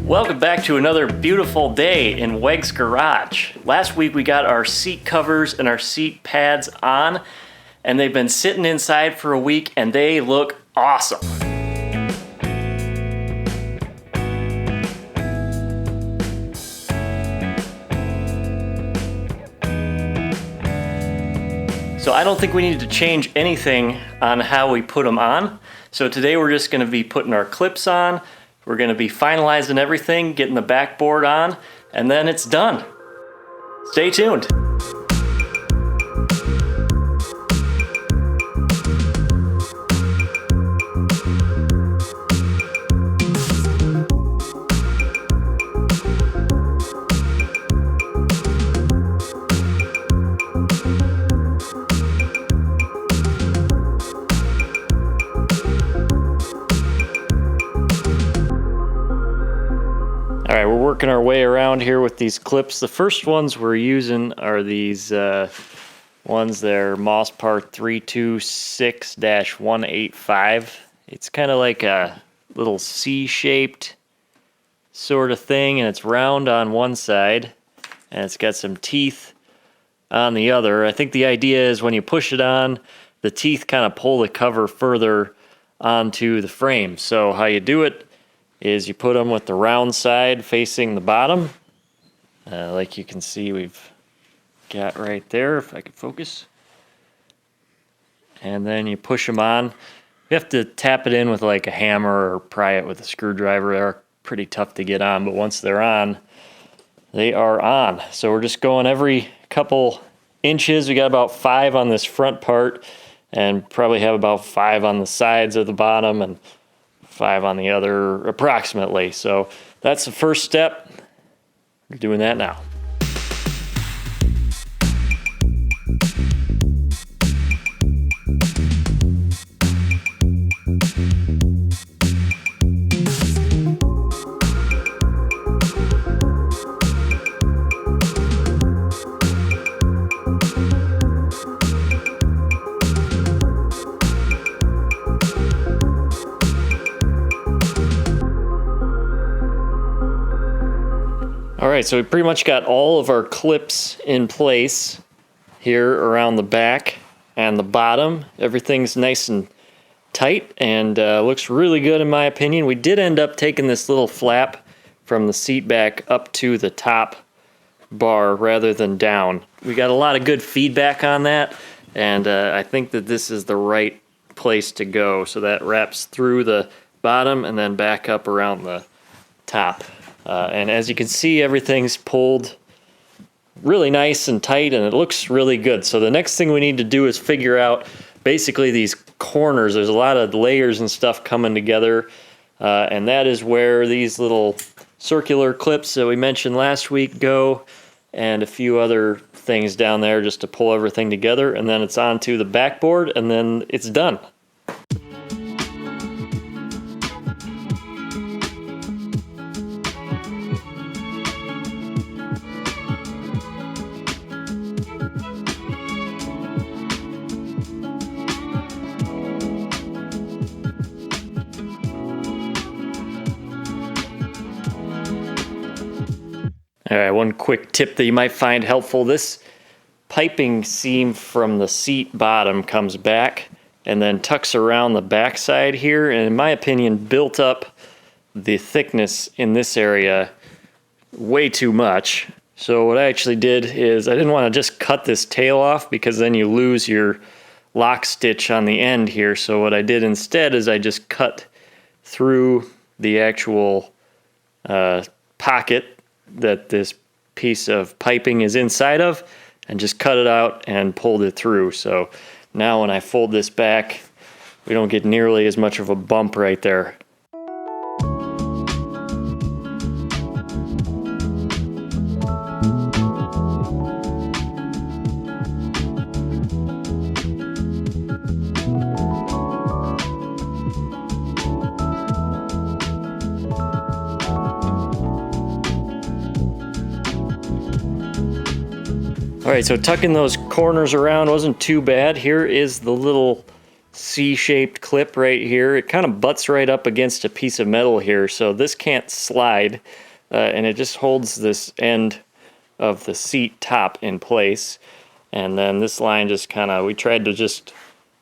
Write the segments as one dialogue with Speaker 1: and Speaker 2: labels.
Speaker 1: Welcome back to another beautiful day in WEGS Garage. Last week we got our seat covers and our seat pads on, and they've been sitting inside for a week and they look awesome. So I don't think we need to change anything on how we put them on. So today we're just going to be putting our clips on. We're going to be finalizing everything, getting the backboard on, and then it's done. Stay tuned. All right, we're working our way around here with these clips. The first ones we're using are these ones that are Mosspar 326-185. It's kind of like a little C-shaped sort of thing, and it's round on one side, and it's got some teeth on the other. I think the idea is when you push it on, the teeth kind of pull the cover further onto the frame. So how you do it is you put them with the round side facing the bottom, like you can see we've got right there, if I could focus. And then you push them on. You have to tap it in with like a hammer or pry it with a screwdriver. They're pretty tough to get on, but once they're on, they are on. So we're just going every couple inches. We got about 5 on this front part and probably have about 5 on the sides of the bottom and 5 on the other approximately. So that's the first step. We're doing that now. All right, so we pretty much got all of our clips in place here around the back and the bottom. Everything's nice and tight and looks really good in my opinion. We did end up taking this little flap from the seat back up to the top bar rather than down. We got a lot of good feedback on that, and I think that this is the right place to go. So that wraps through the bottom and then back up around the top. And as you can see, everything's pulled really nice and tight, and it looks really good. So the next thing we need to do is figure out basically these corners. There's a lot of layers and stuff coming together, and that is where these little circular clips that we mentioned last week go, and a few other things down there just to pull everything together, and then it's onto the backboard, and then it's done. All right, one quick tip that you might find helpful. This piping seam from the seat bottom comes back and then tucks around the back side here, and in my opinion built up the thickness in this area way too much. So what I actually did is I didn't want to just cut this tail off because then you lose your lock stitch on the end here. So what I did instead is I just cut through the actual pocket that this piece of piping is inside of and just cut it out and pulled it through. So now when I fold this back, we don't get nearly as much of a bump right there. All right, so tucking those corners around wasn't too bad. Here is the little C-shaped clip right here. It kind of butts right up against a piece of metal here, so this can't slide, and it just holds this end of the seat top in place. And then this line just kind of, we tried to just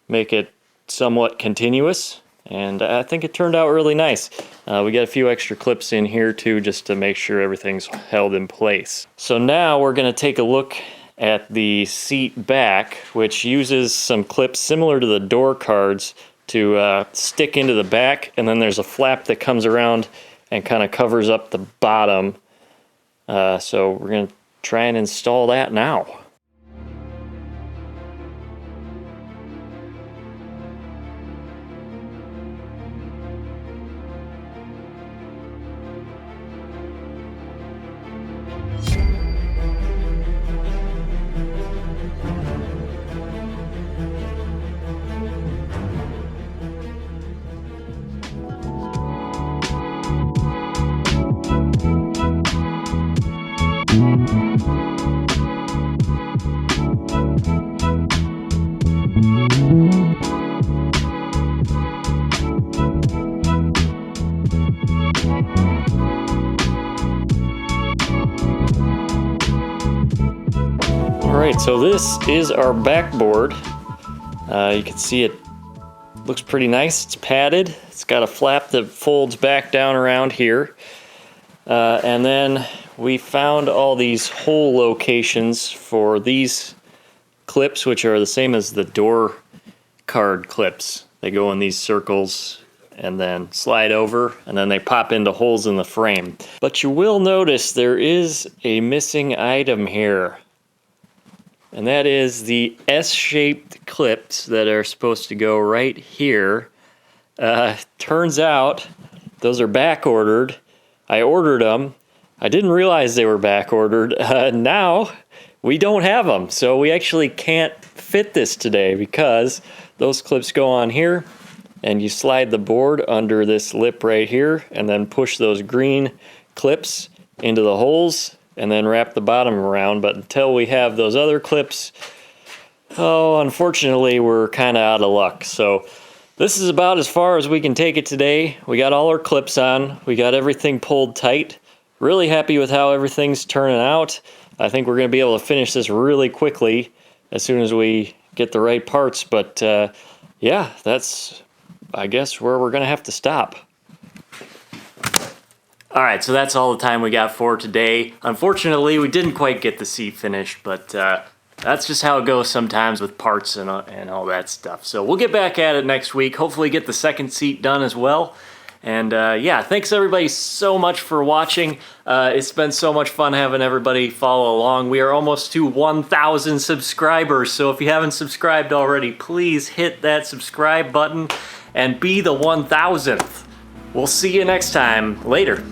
Speaker 1: make it somewhat continuous, and I think it turned out really nice. We got a few extra clips in here too, just to make sure everything's held in place. So now we're going to take a look at the seat back, which uses some clips similar to the door cards to stick into the back, and then there's a flap that comes around and kind of covers up the bottom. So we're going to try and install that now. Alright, so this is our backboard. You can see it looks pretty nice. It's padded. It's got a flap that folds back down around here. And then we found all these hole locations for these clips, which are the same as the door card clips. They go in these circles and then slide over, and then they pop into holes in the frame. But you will notice there is a missing item here. And that is the S-shaped clips that are supposed to go right here. Turns out those are back ordered. I ordered them. I didn't realize they were back ordered. Now we don't have them, so we actually can't fit this today because those clips go on here, and you slide the board under this lip right here, and then push those green clips into the holes, and then wrap the bottom around. But until we have those other clips, oh, unfortunately, we're kind of out of luck. So this is about as far as we can take it today. We got all our clips on. We got everything pulled tight. Really happy with how everything's turning out. I think we're going to be able to finish this really quickly as soon as we get the right parts. But yeah, that's, I guess, where we're going to have to stop. Alright, so that's all the time we got for today. Unfortunately, we didn't quite get the seat finished, but that's just how it goes sometimes with parts and all that stuff. So we'll get back at it next week, hopefully get the second seat done as well. And yeah, thanks everybody so much for watching. It's been so much fun having everybody follow along. We are almost to 1,000 subscribers, so if you haven't subscribed already, please hit that subscribe button and be the 1,000th. We'll see you next time. Later.